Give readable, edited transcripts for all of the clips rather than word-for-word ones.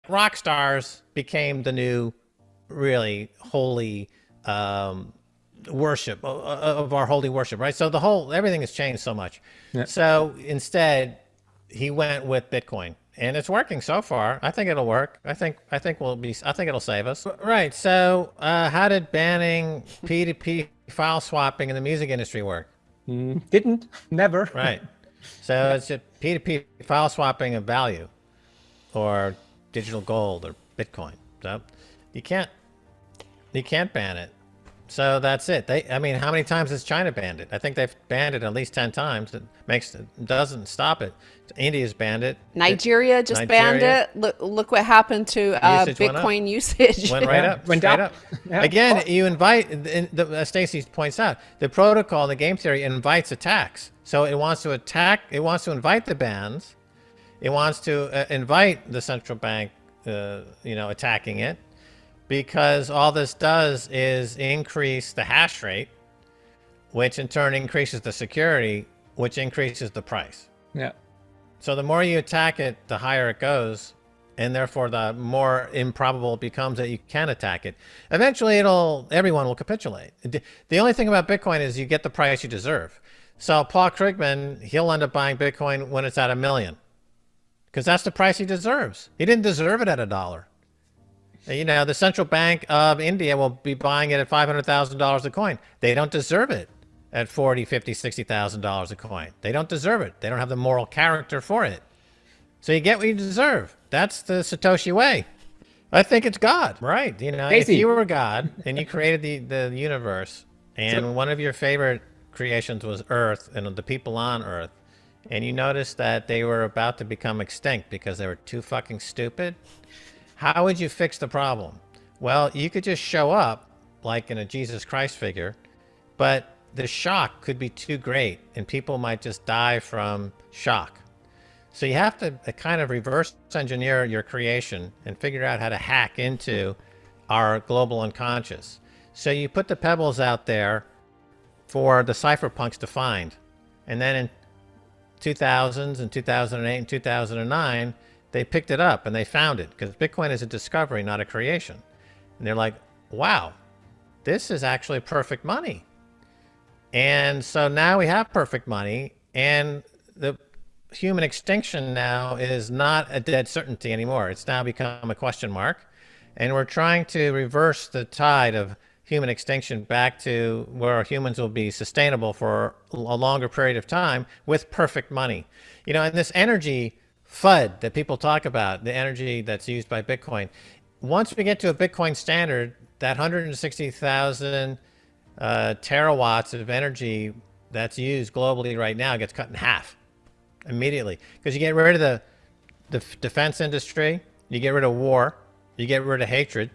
rock stars became the new really holy worship of our holy worship, right? So everything has changed so much. Yeah. So instead, he went with Bitcoin, and it's working so far. I think it'll work. I think it'll save us. Right. So how did banning P2P file swapping in the music industry work? Didn't, never. Right. So Yeah. it's a P2P file swapping of value, or digital gold, or Bitcoin. So you can't you can't ban it. So that's it. I mean, how many times has China banned it? I think they've banned it at least 10 times. It doesn't stop it. India's banned it. Nigeria just banned Nigeria, it. Look what happened to usage went up. Bitcoin usage. Went right Yeah, up, went straight up. up. Yeah. Again, you invite, as Stacy points out, the protocol, the game theory invites attacks. So it wants to attack, it wants to invite the bans, it wants to invite the central bank, attacking it, because all this does is increase the hash rate, which in turn increases the security, which increases the price. Yeah. So the more you attack it, the higher it goes, and therefore the more improbable it becomes that you can attack it. Eventually, everyone will capitulate. The only thing about Bitcoin is you get the price you deserve. So Paul Krugman, he'll end up buying Bitcoin when it's at $1 million, because that's the price he deserves. He didn't deserve it at $1. The central bank of India will be buying it at $500,000 a coin. They don't deserve it at $40,000, $50,000, $60,000 a coin. They don't deserve it. They don't have the moral character for it. So you get what you deserve. That's the Satoshi way. I think it's God, right? If Casey. you were God and you created the universe, and one of your favorite creations was Earth and the people on Earth, and you noticed that they were about to become extinct because they were too fucking stupid, how would you fix the problem? Well, you could just show up like in a Jesus Christ figure, but the shock could be too great and people might just die from shock. So you have to kind of reverse engineer your creation and figure out how to hack into our global unconscious. So you put the pebbles out there for the cypherpunks to find. And then in 2000s and 2008 and 2009, they picked it up and they found it, because Bitcoin is a discovery, not a creation. And they're like, wow, this is actually perfect money. And so now we have perfect money, and the human extinction now is not a dead certainty anymore. It's now become a question mark. And we're trying to reverse the tide of human extinction back to where humans will be sustainable for a longer period of time with perfect money. And this energy FUD that people talk about, the energy that's used by Bitcoin, once we get to a Bitcoin standard, that 160,000 terawatts of energy that's used globally right now gets cut in half immediately, because you get rid of the defense industry, you get rid of war, you get rid of hatred,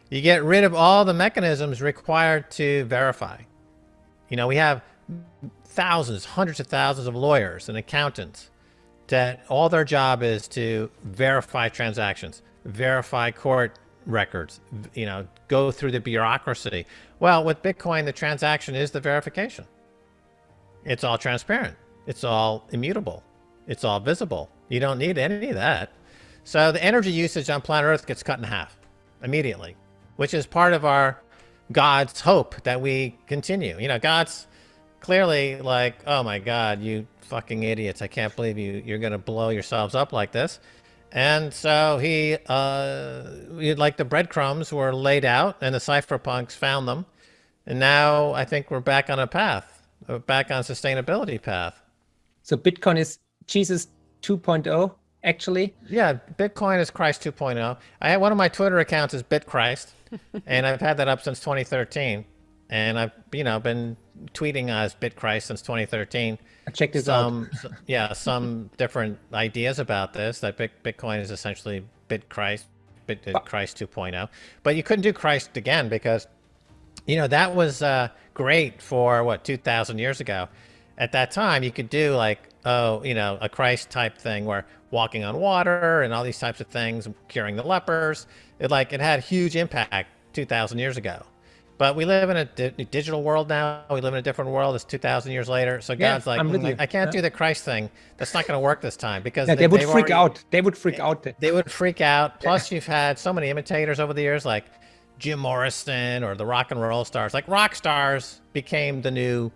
you get rid of all the mechanisms required to verify. We have thousands, hundreds of thousands of lawyers and accountants that all their job is to verify transactions, verify court records, go through the bureaucracy. Well, with Bitcoin, the transaction is the verification. It's all transparent. It's all immutable. It's all visible. You don't need any of that. So the energy usage on planet Earth gets cut in half immediately, which is part of God's hope that we continue. God's clearly like, oh my God, you fucking idiots. I can't believe you're going to blow yourselves up like this. And so like the breadcrumbs were laid out and the cypherpunks found them. And now I think we're back on a path, back on a sustainability path. So Bitcoin is Jesus 2.0, actually? Yeah, Bitcoin is Christ 2.0. One of my Twitter accounts is BitChrist, and I've had that up since 2013. And I've been tweeting as BitChrist since 2013. I checked this out. Some different ideas about this, that Bitcoin is essentially Christ 2.0. But you couldn't do Christ again because, that was great for 2,000 years ago. At that time, you could do a Christ type thing where walking on water and all these types of things, curing the lepers. It had huge impact 2,000 years ago. But we live in a digital world now. We live in a different world. It's 2,000 years later. So Yeah, God's like, I'm with you. I can't do the Christ thing. That's not going to work this time because Yeah, they would they've freak already, out. They would freak out. They would freak out. Plus, you've had so many imitators over the years, like Jim Morrison or the rock and roll stars. Like rock stars became the new,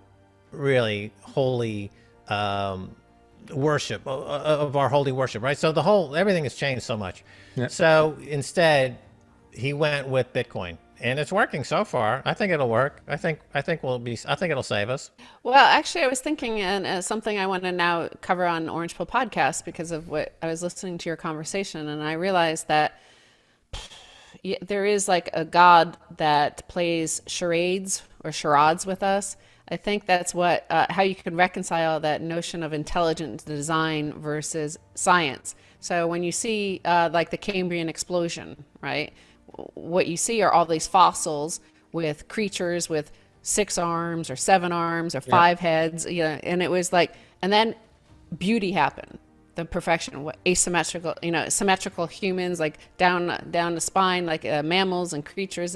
really holy worship of our holy worship, right? So everything has changed so much. Yeah. So instead, he went with Bitcoin. And it's working so far. I think it'll work. I think it'll save us. Well, actually, I was thinking, and something I want to now cover on Orange Pill podcast because of what I was listening to your conversation, and I realized that there is like a God that plays charades or charades with us. I think that's what how you can reconcile that notion of intelligent design versus science. So when you see like the Cambrian explosion, right? What you see are all these fossils with creatures with 6 arms or 7 arms or 5 heads, and it was like, and then beauty happened, the perfection, what asymmetrical, symmetrical humans, like down the spine, like mammals and creatures.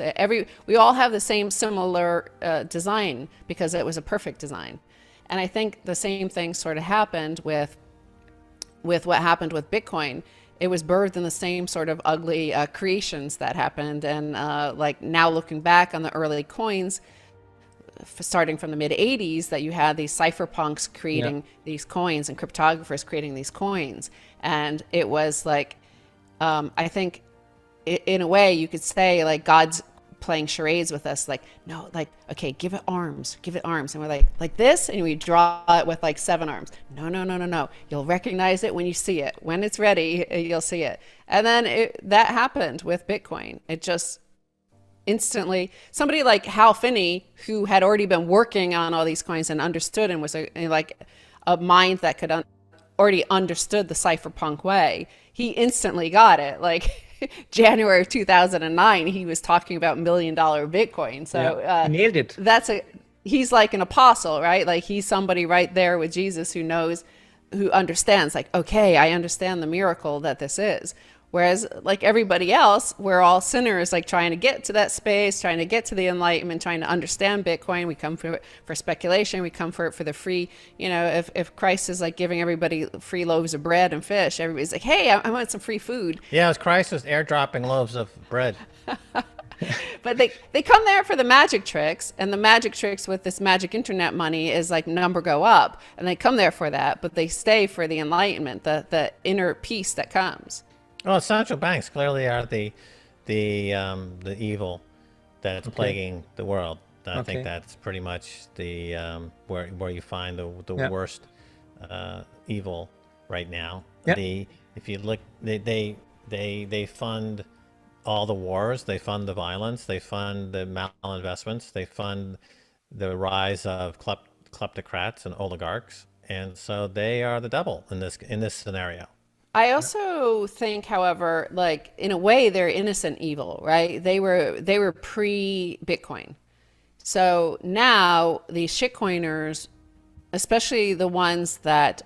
We all have the same similar design because it was a perfect design. And I think the same thing sort of happened with what happened with Bitcoin. It was birthed in the same sort of ugly creations that happened. And like now looking back on the early coins, starting from the mid 80s, that you had these cypherpunks creating these coins and cryptographers creating these coins. And it was like, I think in a way you could say like God's playing charades with us, like, no, like, okay, give it arms. And we're like this, and we draw it with like 7 arms. No. You'll recognize it when you see it. When it's ready, you'll see it. And then that happened with Bitcoin. It just instantly, somebody like Hal Finney, who had already been working on all these coins and understood and was like a mind that could already understood the cypherpunk way, he instantly got it. Like January of 2009, he was talking about $1 million Bitcoin. So nailed it. He's like an apostle, right? Like he's somebody right there with Jesus who knows, who understands, like, okay, I understand the miracle that this is. Whereas like everybody else, we're all sinners, like trying to get to that space, trying to get to the enlightenment, trying to understand Bitcoin. We come for speculation. We come for the free, if Christ is like giving everybody free loaves of bread and fish, everybody's like, hey, I want some free food. Yeah, as Christ was airdropping loaves of bread. But they come there for the magic tricks, and the magic tricks with this magic internet money is like number go up, and they come there for that, but they stay for the enlightenment, the inner peace that comes. Well, central banks clearly are the evil that's plaguing the world. I think that's pretty much the where you find the worst evil right now. Yep. If you look, they fund all the wars, they fund the violence, they fund the malinvestments, they fund the rise of kleptocrats and oligarchs, and so they are the devil in this scenario. I also think, however, like in a way, they're innocent evil, right? They were pre-Bitcoin. So now these shitcoiners, especially the ones that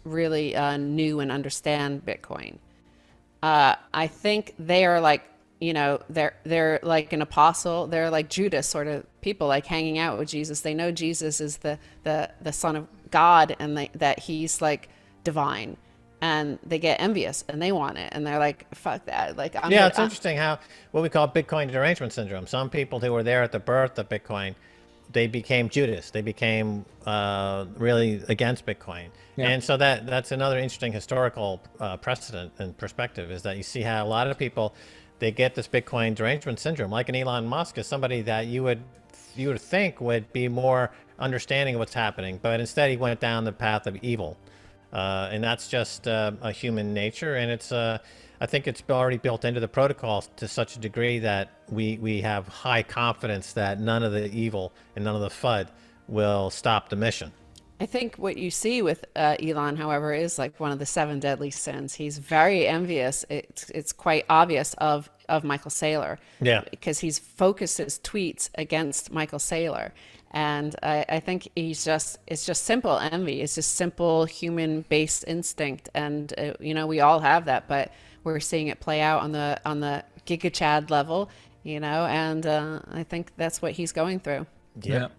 really knew and understand Bitcoin, I think they are like, they're like an apostle. They're like Judas sort of people, like hanging out with Jesus. They know Jesus is the Son of God, and that he's like divine. And they get envious and they want it, and they're like, "Fuck that!" Like, it's interesting how what we call Bitcoin derangement syndrome. Some people who were there at the birth of Bitcoin, they became Judas. They became really against Bitcoin, and so that's another interesting historical precedent and perspective is that you see how a lot of people they get this Bitcoin derangement syndrome, like an Elon Musk is somebody that you would think would be more understanding of what's happening, but instead he went down the path of evil. And that's just a human nature, and it's I think it's already built into the protocol to such a degree that we have high confidence that none of the evil and none of the FUD will stop the mission. I think what you see with Elon, however, is like one of the 7 deadly sins. He's very envious. It's quite obvious of Michael Saylor. Yeah. Because he's focused his tweets against Michael Saylor. And I think it's just simple envy. It's just simple human-based instinct, and we all have that. But we're seeing it play out on the GigaChad level, you know, and I think that's what he's going through. Yep.